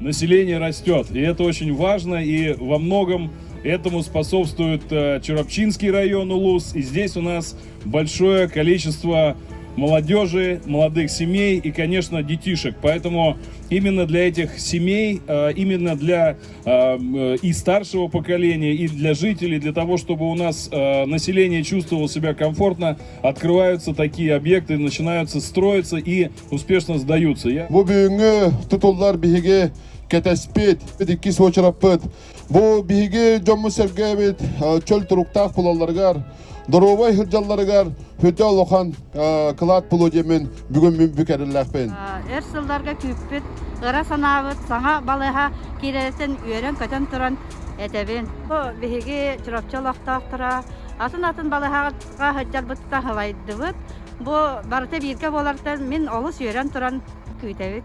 население растет. И это очень важно, и во многом этому способствует Чурапчинский район Улус. И здесь у нас большое количество молодежи, молодых семей и, конечно, детишек. Поэтому именно для этих семей, именно для и старшего поколения, и для жителей, для того, чтобы у нас население чувствовало себя комфортно, открываются такие объекты, начинаются строиться и успешно сдаются. Бу бүгүнгү тутулдар биһиге кетеспит, икки сочраппыт. Бу биһиге жомму сергебит, чөл туруктак булаларгар, доробай хыржалларгар, хөтө лохан кылат булу демен бүгүн мүмкүнләкпен. Эрсылдарга күппүт, ыра санабыт, саңа балыха киресен үйрен көтөн туран этебин. Бу биһиге чурапчалактактыра, атын балыха хыржалбытта хылайдыбыт. Бу барыта бирге болартан мен олус үйрен туран күйтебит.